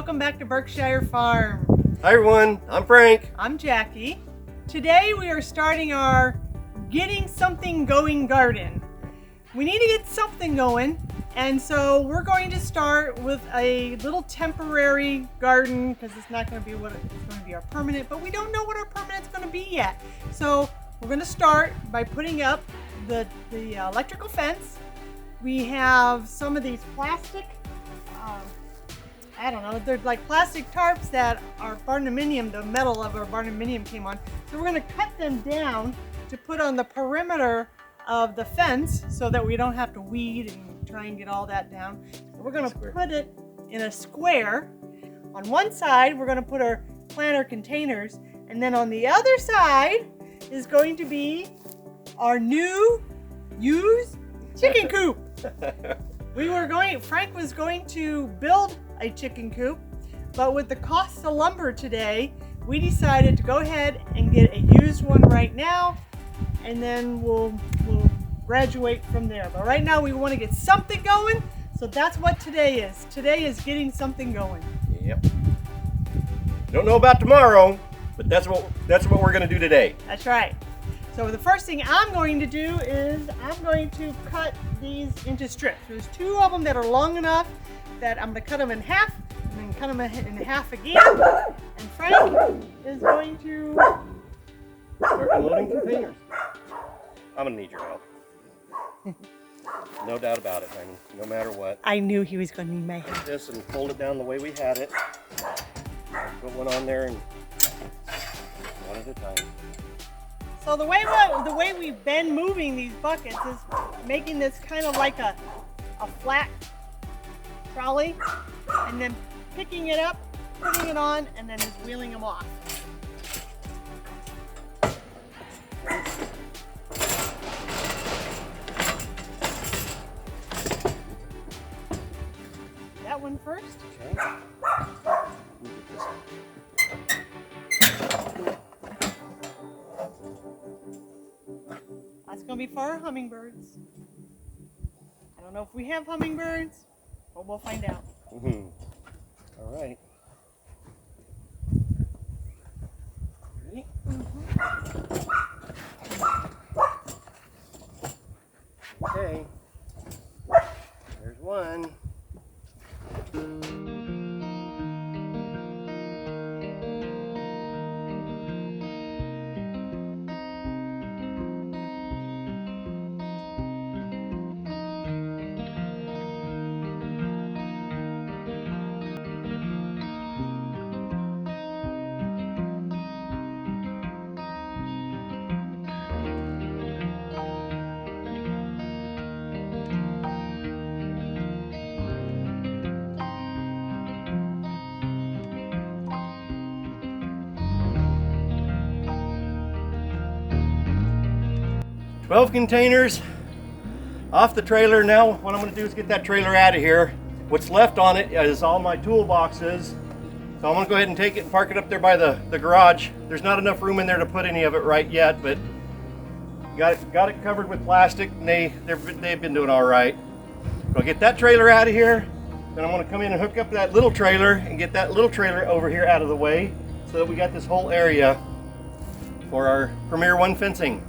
welcome back to Burkeshire Farm. Hi everyone, I'm Frank. I'm Jackie. Today we are starting our Getting Something Going garden. We need to get something going, and so we're going to start with a little temporary garden because it's not going to be what it's going to be our permanent, but we don't know what our permanent is going to be yet. So we're going to start by putting up the electrical fence. We have some of these plastic, I don't know, they're like plastic tarps that our Barndominium, the metal of our Barndominium came on. So we're going to cut them down to put on the perimeter of the fence so that we don't have to weed and try and get all that down. So we're going to put it in a square. On one side, we're going to put our planter containers, and then on the other side is going to be our new used chicken coop. Frank was going to build a chicken coop, but with the cost of lumber today, we decided to go ahead and get a used one right now, and then we'll graduate from there. But right now we want to get something going, so that's what today is. Today is getting something going. Yep. Don't know about tomorrow, but that's what we're going to do today. That's right. So the first thing I'm going to do is I'm going to cut these into strips. There's two of them that are long enough that I'm going to cut them in half and then cut them in half again. And Frank is going to Start unloading containers. I'm going to need your help. No doubt about it, honey. No matter what. I knew he was going to need my help. Take this and fold it down the way we had it. Put one on there and one at a time. So the way we've been moving these buckets is making this kind of like a flat trolley, and then picking it up, putting it on, and then just wheeling them off. That one first. Okay. Let me get this one. That's going to be for our hummingbirds. I don't know if we have hummingbirds, but we'll find out. Mm-hmm. All right. Ready? Okay. There's one. "12 containers off the trailer. Now what I'm going to do is get that trailer out of here. What's left on it is all my toolboxes. So I'm going to go ahead and take it and park it up there by the garage. There's not enough room in there to put any of it right yet, but got it covered with plastic, and they've been doing all right. I'll get that trailer out of here. Then I'm going to come in and hook up that little trailer and get that little trailer over here out of the way so that we got this whole area for our Premier 1 fencing.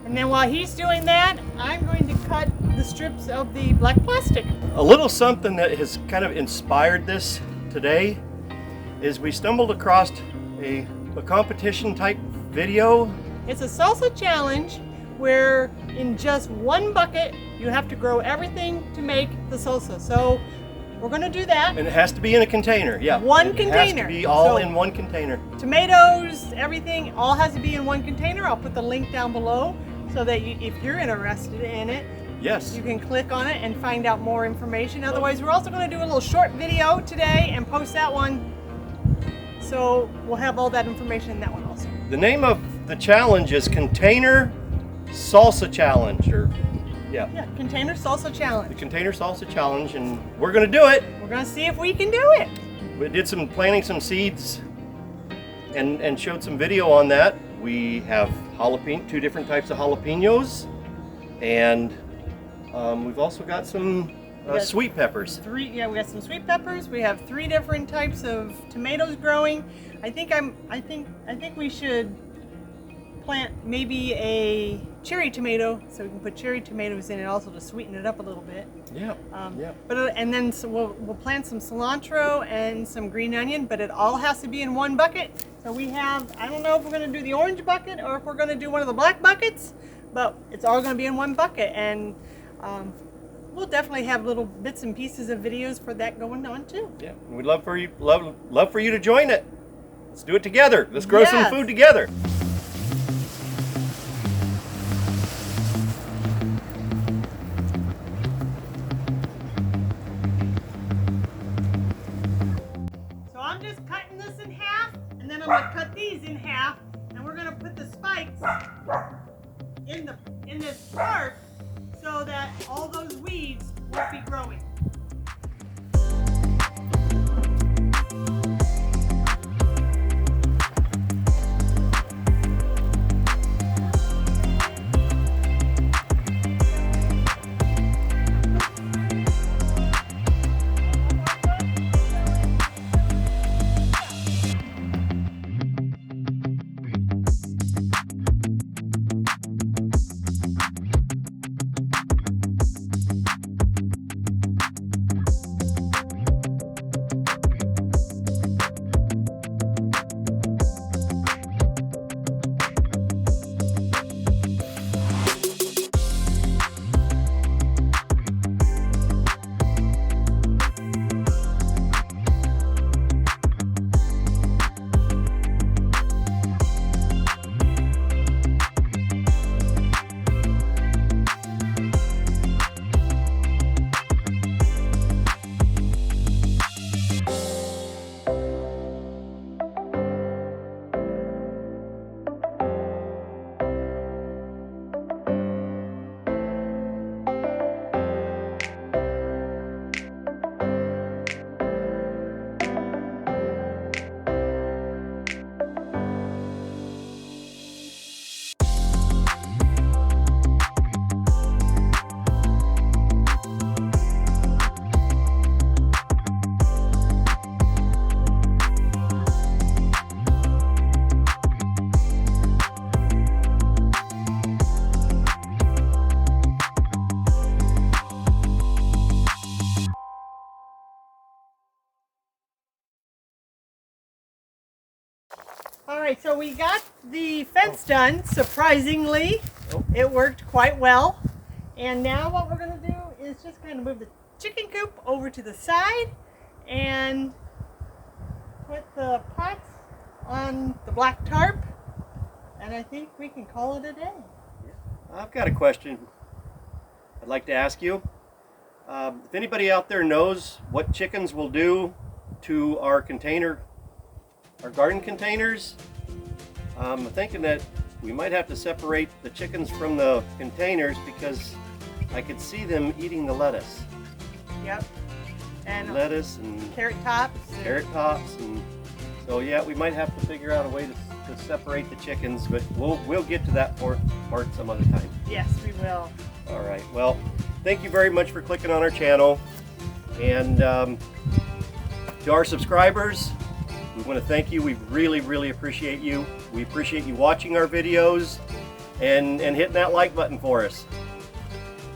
And then while he's doing that, I'm going to cut the strips of the black plastic. A little something that has kind of inspired this today is we stumbled across a competition type video. It's a salsa challenge where in just one bucket you have to grow everything to make the salsa. So we're going to do that. And it has to be in a container. Yeah. One container. It has to be all in one container. Tomatoes, everything, all has to be in one container. I'll put the link down below so that if you're interested in it, yes, you can click on it and find out more information. Otherwise, we're also going to do a little short video today and post that one. So we'll have all that information in that one also. The name of the challenge is Container Salsa Challenge, Yeah, Container Salsa Challenge. The Container Salsa Challenge, and we're going to do it. We're going to see if we can do it. We did some planting some seeds and showed some video on that. We have two different types of jalapenos, and we've also got some Sweet peppers. We got some sweet peppers. We have 3 different types of tomatoes growing. I think we should plant maybe a cherry tomato, so we can put cherry tomatoes in it also to sweeten it up a little bit. Yeah. And then we'll plant some cilantro and some green onion, but it all has to be in one bucket. So we have, I don't know if we're going to do the orange bucket or if we're going to do one of the black buckets, but it's all going to be in one bucket. And we'll definitely have little bits and pieces of videos for that going on too. Yeah, we'd love for you to join it. Let's do it together. Let's grow some food together. So I'm just cutting this in half, and then I'm going to cut these in half, and we're going to put the spikes in this part so that all those weeds won't be growing. All right, so we got the fence done, surprisingly. It worked quite well. And now what we're going to do is just kind of move the chicken coop over to the side and put the pots on the black tarp. And I think we can call it a day. I've got a question I'd like to ask you. If anybody out there knows what chickens will do to our garden containers, I'm thinking that we might have to separate the chickens from the containers because I could see them eating the lettuce. Yep. And lettuce and carrot tops. And so yeah, we might have to figure out a way to separate the chickens, but we'll get to that part some other time. Yes, we will. All right. Well, thank you very much for clicking on our channel, and to our subscribers, we want to thank you. We really appreciate you. We appreciate you watching our videos and hitting that like button for us.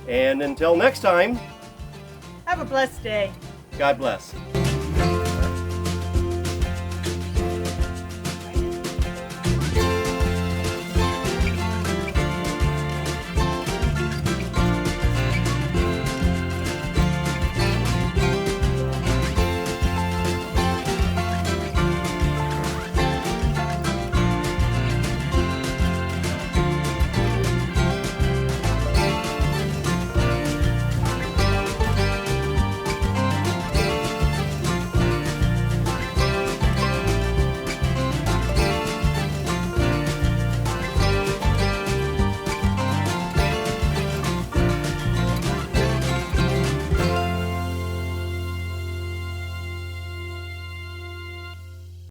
And until next time, have a blessed day. God bless.